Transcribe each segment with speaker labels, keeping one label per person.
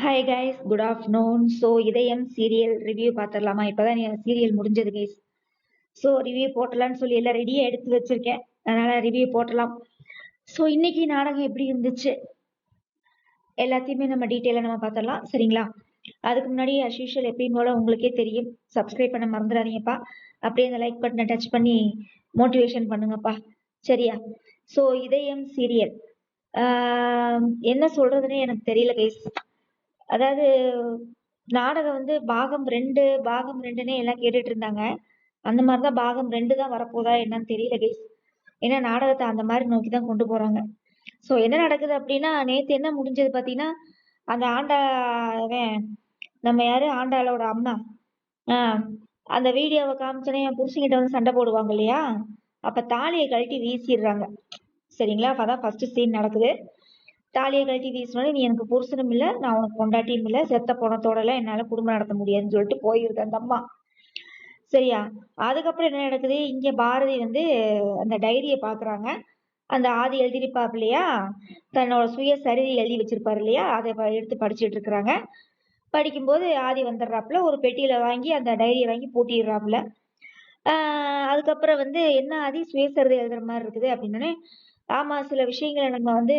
Speaker 1: Hi guys, good afternoon. So இதயம் serial review பார்த்துடலாமா? இப்போதான் சீரியல் முடிஞ்சது கைஸ். ஸோ ரிவ்யூ போட்டலான்னு சொல்லி எல்லாம் ரெடியாக எடுத்து வச்சிருக்கேன். அதனால ரிவ்யூ போட்டலாம். ஸோ இன்னைக்கு நாடகம் எப்படி இருந்துச்சு எல்லாத்தையுமே நம்ம டீட்டெயிலாக நம்ம பார்த்துடலாம், சரிங்களா? அதுக்கு முன்னாடி அஸ் யூஷுவல் எப்பயும் போல உங்களுக்கே தெரியும், சப்ஸ்கிரைப் பண்ண மறந்துடாதீங்கப்பா. அப்படியே அந்த லைக் பட்டனை டச் பண்ணி மோட்டிவேஷன் பண்ணுங்கப்பா, சரியா? ஸோ இதயம் சீரியல் என்ன சொல்றதுன்னே எனக்கு தெரியல கைஸ். அதாவது நாடகம் வந்து பாகம் 2 பாகம் 2ன்னே எல்லாம் கேட்டுட்டு இருந்தாங்க. அந்த மாதிரிதான் பாகம் 2 தான் வரப்போதா என்னன்னு தெரியல கைஸ். ஏன்னா நாடகத்தை அந்த மாதிரி நோக்கி தான் கொண்டு போறாங்க. ஸோ என்ன நடக்குது அப்படின்னா, நேத்து என்ன முடிஞ்சது பாத்தீங்கன்னா, அந்த அவன் நம்ம யாரு ஆண்டாளோட அம்மா அந்த வீடியோவை காமிச்சோன்னே என் புருஷன்கிட்ட வந்து சண்டை போடுவாங்க இல்லையா, அப்ப தாலியை கழட்டி வீசிடுறாங்க, சரிங்களா? அப்பதான் ஃபர்ஸ்ட் சீன் நடக்குது. தாலியை கழட்டி வீசினோடனே, நீ எனக்கு புருஷனும் இல்லை, நான் உனக்கு பொண்டாட்டியும் இல்லை, செத்த பணத்தோட எல்லாம் என்னால குடும்பம் நடத்த முடியாதுன்னு சொல்லிட்டு போயிருது அந்த அம்மா, சரியா? அதுக்கப்புறம் என்ன நடக்குது, இங்க பாரதி வந்து அந்த டைரியை பாக்குறாங்க. அந்த ஆதி எழுதிருப்பாப்பு இல்லையா, தன்னோட சுயசரிதை எழுதி வச்சிருப்பாரு இல்லையா, அதை எடுத்து படிச்சுட்டு இருக்கிறாங்க. படிக்கும்போது ஆதி வந்துடுறாப்புல, ஒரு பெட்டியில வாங்கி அந்த டைரியை வாங்கி பூட்டிடுறாப்புல. அதுக்கப்புறம் வந்து என்ன ஆதி சுயசரிதை எழுதுற மாதிரி இருக்குது அப்படின்னே, ஆமா சில விஷயங்களை நம்ம வந்து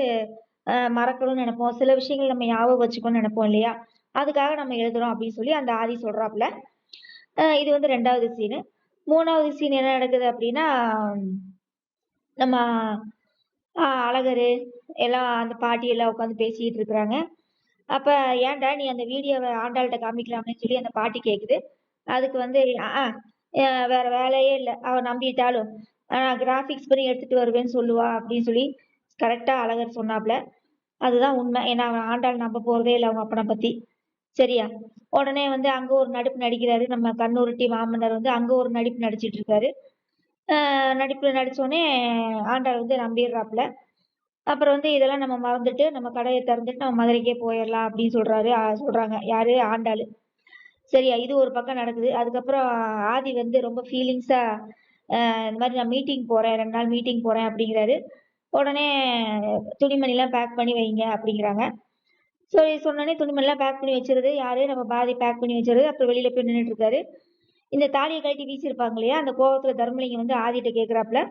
Speaker 1: மறக்கணும்னு நினைப்போம், சில விஷயங்கள் நம்ம ஞாபகம் வச்சுக்கணும்னு நினைப்போம் இல்லையா, அதுக்காக நம்ம எழுதுறோம் அப்படின்னு சொல்லி அந்த ஆதி சொல்றாப்புல. இது வந்து 2வது சீனு. 3வது சீன் என்ன நடக்குது அப்படின்னா, நம்ம அழகரு எல்லாம் அந்த பாட்டி எல்லாம் உட்காந்து பேசிட்டு இருக்கிறாங்க. அப்ப ஏன்டா நீ அந்த வீடியோவை ஆண்டாள்கிட்ட காமிக்கலாம்னு சொல்லி அந்த பாட்டி கேக்குது. அதுக்கு வந்து வேற வேலையே இல்லை, அவ நம்பிட்டாலும் கிராபிக்ஸ் பண்ணி எடுத்துட்டு வருவேன்னு சொல்லுவா அப்படின்னு சொல்லி கரெக்டா அழகர் சொன்னாப்ல. அதுதான் உண்மை. ஏன்னா அவன் ஆண்டாள் நம்ப போறதே இல்லை அவங்க அப்பனை பத்தி, சரியா? உடனே வந்து அங்க ஒரு நடிப்பு நடிக்கிறாரு நம்ம கண்ணுருட்டி மாமன்னர், வந்து அங்க ஒரு நடிப்பு நடிச்சிட்டு இருக்காரு. நடிப்புல நடிச்சோடனே ஆண்டாள் வந்து நம்பிடுறாப்புல. அப்புறம் வந்து இதெல்லாம் நம்ம மறந்துட்டு நம்ம கடையை திறந்துட்டு நம்ம மதுரைக்கே போயிடலாம் அப்படின்னு சொல்றாங்க யாரு, ஆண்டாள், சரியா? இது ஒரு பக்கம் நடக்குது. அதுக்கப்புறம் ஆதி வந்து ரொம்ப ஃபீலிங்ஸா இந்த மாதிரி நான் மீட்டிங் போறேன், 2 நாள் மீட்டிங் போறேன் அப்படிங்கிறாரு. உடனே துணிமணிலாம் பேக் பண்ணி வைங்க அப்படிங்கிறாங்க. சரி சொன்னோடனே துணிமணிலாம் பேக் பண்ணி வச்சிருது யாரு, நம்ம பாதி பேக் பண்ணி வச்சிருது. அப்புறம் வெளியில போய் நின்றுட்டு இருக்காரு. இந்த தாலியை கழட்டி வீசியிருப்பாங்க இல்லையா, அந்த கோவத்துல தர்மலிங்கம் வந்து ஆதிட்ட கேட்குறாப்புல,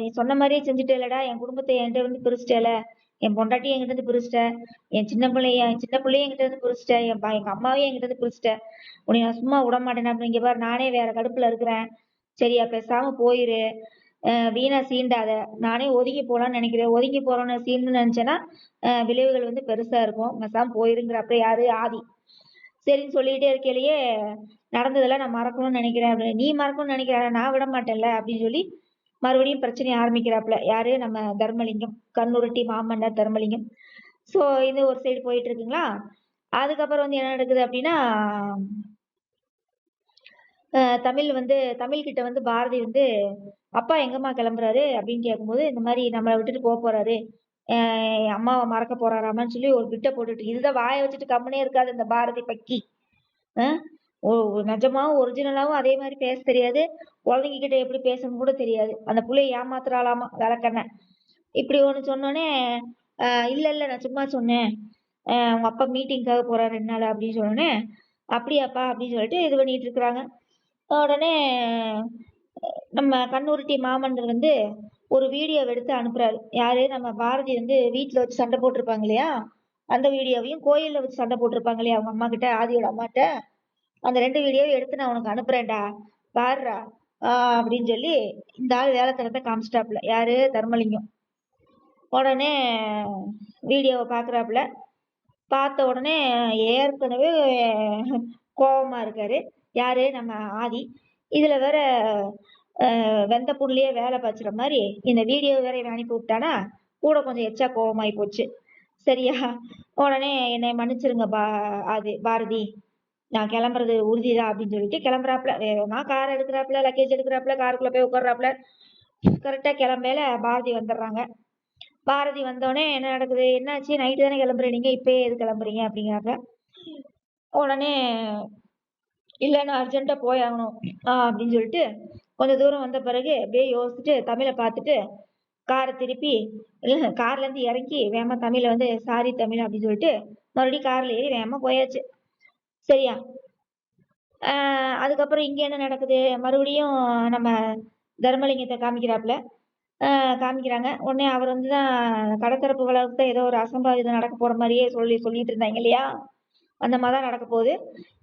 Speaker 1: நீ சொன்ன மாதிரியே செஞ்சுட்டேலடா, என் குடும்பத்தை என்கிட்ட இருந்து பிரிச்சிட்டேல, என் பொண்டாட்டியும் என்கிட்ட இருந்து பிரிச்சிட்ட, என் சின்ன பிள்ளையும் என்கிட்ட இருந்து பிரிச்சிட்ட, எங்க அம்மாவையும் என்கிட்ட இருந்து பிரிச்சிட்ட, உன்னை நான் சும்மா விட மாட்டேன் அப்படின்னு. இங்க பாரு, நானே வேற கடுப்புல இருக்கிறேன், சரியா? பேசாம போயிரு, வீணா சீண்டாத. நானே ஒதுங்கி போலான்னு நினைக்கிறேன். ஒதுங்கி போறோன்னு சீண்டு நினைச்சேன்னா விளைவுகள் வந்து பெருசா இருக்கும். பேசாம போயிருங்கிறப்ப யாரு, ஆதி. சரின்னு சொல்லிட்டே இருக்கையிலேயே, நடந்ததெல்லாம் நான் மறக்கணும்னு நினைக்கிறேன் அப்படின்னு. நீ மறக்கணும்னு நினைக்கிற, நான் விட மாட்டேன்ல அப்படின்னு சொல்லி மறுபடியும் பிரச்சனையை ஆரம்பிக்கிறாப்புல யாரு, நம்ம தர்மலிங்கம், கண்ணுருட்டி மாமன்னர் தர்மலிங்கம். ஸோ இது ஒரு சைடு போயிட்டு இருக்குங்களா. அதுக்கப்புறம் வந்து என்ன நடக்குது அப்படின்னா, தமிழ் கிட்ட வந்து பாரதி வந்து, அப்பா எங்கம்மா கிளம்புறாரு அப்படின்னு கேட்கும்போது, இந்த மாதிரி நம்மளை விட்டுட்டு போக போறாரு, அம்மாவை மறக்க போறாராமான்னு சொல்லி ஒரு பிட்டை போட்டுட்டு, இதுதான் வாயை வச்சுட்டு கம்முனே இருக்காது இந்த பாரதி பக்கி. நிஜமாவும் ஒரிஜினலாவும் அதே மாதிரி பேச தெரியாது, குழந்தைங்க கிட்ட எப்படி பேசணும் கூட தெரியாது. அந்த புள்ளைய ஏமாத்துறாளாமா விளக்கண்ண. இப்படி ஒண்ணு சொன்னோடனே, இல்ல இல்ல நான் சும்மா சொன்னேன், உங்க அப்பா மீட்டிங்காக போறாரு 2 நாள் அப்படின்னு சொன்னோடனே, அப்படியாப்பா அப்படின்னு சொல்லிட்டு இது பண்ணிட்டு இருக்கிறாங்க. உடனே நம்ம கண்ணுருட்டி மாமன்னர் வந்து ஒரு வீடியோ எடுத்து அனுப்புறாரு. யாரு, நம்ம பாரதி வந்து வீட்டுல வச்சு சண்டை போட்டிருப்பாங்க இல்லையா, அந்த வீடியோவையும் கோயில்ல வச்சு சண்டை போட்டிருப்பாங்க இல்லையா அவங்க அம்மா கிட்ட, ஆதியோட அம்மாட்ட, அந்த 2 வீடியோவை எடுத்து நான் உனக்கு அனுப்புறேன்டா, பாருடா அப்படின்னு சொல்லி இந்த ஆள் வேலைத்தனத்தை காமிச்சிட்டாப்புல யாரு, தர்மலிங்கம். உடனே வீடியோவை பாக்குறாப்புல. பார்த்த உடனே ஏற்கனவே கோபமா இருக்காரு யாரு, நம்ம ஆதி. இதுல வேற வெந்த புண்ணிலேயே வேலை பாய்ச்சுற மாதிரி இந்த வீடியோ வேற இவன் அனுப்பி விட்டானா, கூட கொஞ்சம் எச்சா கோபமாயி போச்சு, சரியா? உடனே என்னை மன்னிச்சிருங்க அது பாரதி, நான் கிளம்புறது உறுதிதான் அப்படின்னு சொல்லிட்டு கிளம்புறாப்புல. வேகமா கார் எடுக்கிறாப்புல, லக்கேஜ் எடுக்கிறாப்புல, காருக்குள்ள போய் உட்கார்றாப்புல. கரெக்டா கிளம்பையில பாரதி வந்துடுறாங்க. பாரதி வந்தோடனே என்ன நடக்குது, என்னாச்சு, நைட்டு தானே கிளம்புறீங்க, நீங்க இப்பயே எது கிளம்புறீங்க அப்படிங்கிறாங்க. உடனே இல்ல நான் அர்ஜென்ட்டா போயாகணும் அப்படின்னு சொல்லிட்டு கொஞ்ச தூரம் வந்த பிறகு அப்படியே யோசிச்சுட்டு தமிழை பார்த்துட்டு, காரை திருப்பி கார்ல இருந்து இறங்கி வேகமா தமிழ வந்து சாரி தமிழ் அப்படின்னு சொல்லிட்டு மறுபடியும் கார்ல ஏறி வேகமா போயாச்சு. சரியா? அதுக்கப்புறம் இங்க என்ன நடக்குது? மறுபடியும் நம்ம தர்மலிங்கத்த காமிக்கிறாப்புல. காமிக்கிறாங்க. உடனே அவர் வந்து தான் கடத்தரப்பு வழக்குல ஏதோ ஒரு அசம்பாவிதம் நடக்க போற மாரியே சொல்லிட்டு இருந்தாங்க இல்லையா? அந்த மாரி தான் நடக்க போகுது.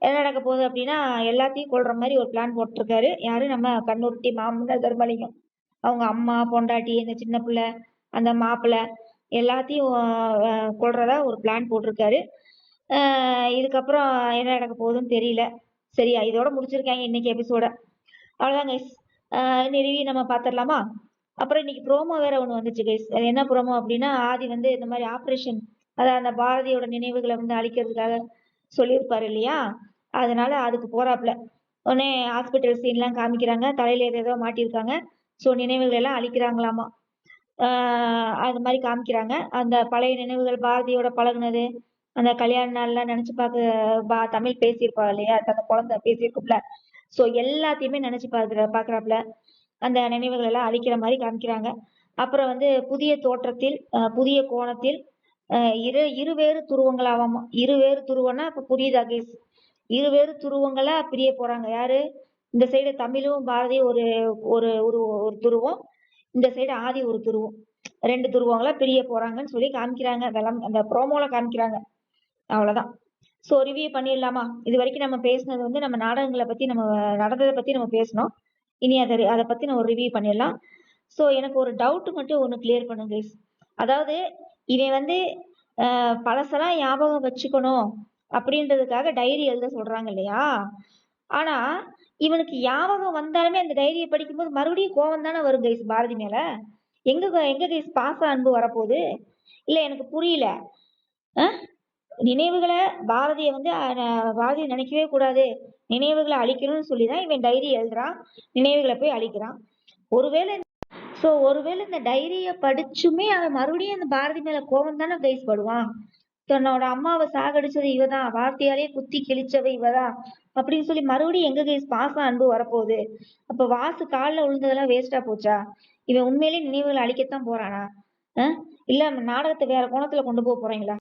Speaker 1: என்ன நடக்க போகுது அப்டின்னா, எல்லாத்தையும் கொல்ற மாரி ஒரு பிளான் போட்டுருக்காரு. யாரு? நம்ம கண்ணுருட்டி மாமன்னர் தர்மலிங்கம். அவங்க அம்மா, பொண்டாட்டி, இந்த சின்ன பிள்ளை, அந்த மாப்பிள்ளை எல்லாத்தையும் கொல்றதா ஒரு பிளான் போட்டிருக்காரு. இதுக்கப்புறம் என்ன நடக்க போகுதுன்னு தெரியல. சரியா? இதோட முடிச்சிருக்காங்க இன்னைக்கு எபிசோட. அவ்வளோதான் கைஸ். இனி ரிவ்யூ நம்ம பார்த்துடலாமா? அப்புறம் இன்னைக்கு ப்ரோமோ வேற ஒண்ணு வந்துச்சு கைஸ். அது என்ன ப்ரோமோ அப்டின்னா, ஆதி வந்து இந்த மாரி ஆப்ரேஷன் அதான் அந்த பாரதியோட நினைவுகள வந்து அழிக்கிறதுக்காக சொல்லியிருப்பாரு இல்லையா? அதனால அதுக்கு போறாப்புல. உடனே ஹாஸ்பிட்டல் சீன்லாம் காமிக்கிறாங்க. தலையில ஏதேதோ மாட்டியிருக்காங்க. ஸோ நினைவுகள் எல்லாம் அழிக்கிறாங்களாமா. அது மாரி காமிக்கிறாங்க. அந்த பழைய நினைவுகள் பாரதியோட பழகுனது, அந்த கல்யாண நாள்லாம் நெனச்சு தமிழ் பேசியிருப்பா இல்லையா? அந்த குழந்தை பேசியிருக்கும்ல. ஸோ எல்லாத்தையுமே நெனச்சு பார்க்குறாப்புல. அந்த நினைவுகள் எல்லாம் அழிக்கிற மாரி காமிக்கிறாங்க. அப்புறம் வந்து புதிய தோற்றத்தில், புதிய கோணத்தில் இருவேறு துருவங்களாவாமா. இருவேறு துருவம்னா இப்ப புரியுதா கைஸ்? இருவேறு துருவங்களா பிரிய போறாங்க. யாரு? இந்த சைடு தமிழும் பாரதியும் ஒரு ஒரு ஒரு ஒரு துருவம். இந்த சைடு ஆதி ஒரு துருவம். 2 துருவங்களா பிரிய போறாங்கன்னு சொல்லி காமிக்கிறாங்க. அந்த ப்ரோமோல காமிக்கிறாங்க. அவ்வளவுதான். ஸோ ரிவ்யூ பண்ணிடலாமா? இது வரைக்கும் நம்ம பேசினது வந்து நம்ம நாடகங்களை பத்தி நம்ம நடந்ததை பத்தி நம்ம பேசணும். இனி அதை பத்தி நம்ம ஒரு ரிவ்யூ பண்ணிடலாம். ஸோ எனக்கு ஒரு டவுட் மட்டும் ஒன்று கிளியர் பண்ணுங்க கைஸ். அதாவது இவன் வந்து பழசெல்லாம் ஞாபகம் வச்சுக்கணும் அப்படின்றதுக்காக டைரி எழுத சொல்றாங்க இல்லையா? ஆனா இவனுக்கு ஞாபகம் வந்தாலுமே அந்த டைரியை படிக்கும்போது மறுபடியும் கோவம் தானே வரும் கைஸ் பாரதி மேல. எங்க கைஸ் பாச அன்பு வரப்போகுது? இல்ல எனக்கு புரியல. நினைவுகளை பாரதியை வந்து பாரதியை நினைக்கவே கூடாது, நினைவுகளை அழிக்கணும்னு சொல்லிதான் இவன் டைரி எழுதுறான். நினைவுகளை போய் அழிக்கிறான். ஒருவேளை இந்த டைரிய படிச்சுமே அவன் மறுபடியும் அந்த பாரதி மேல கோபம் தானே கைஸ் படுவான். தன்னோட அம்மாவை சாகடிச்சது இவதான், வார்த்தையாலே குத்தி கிழிச்சவை இவதான் அப்படின்னு சொல்லி மறுபடியும் எங்க கைஸ் பாசம் அன்பு வரப்போகுது? அப்ப வாசு காலில் விழுந்ததெல்லாம் வேஸ்டா போச்சா? இவன் உண்மையிலேயே நினைவுகளை அழிக்கத்தான் போறானா? இல்ல நாடகத்தை வேற கோணத்துல கொண்டு போக போறீங்களா?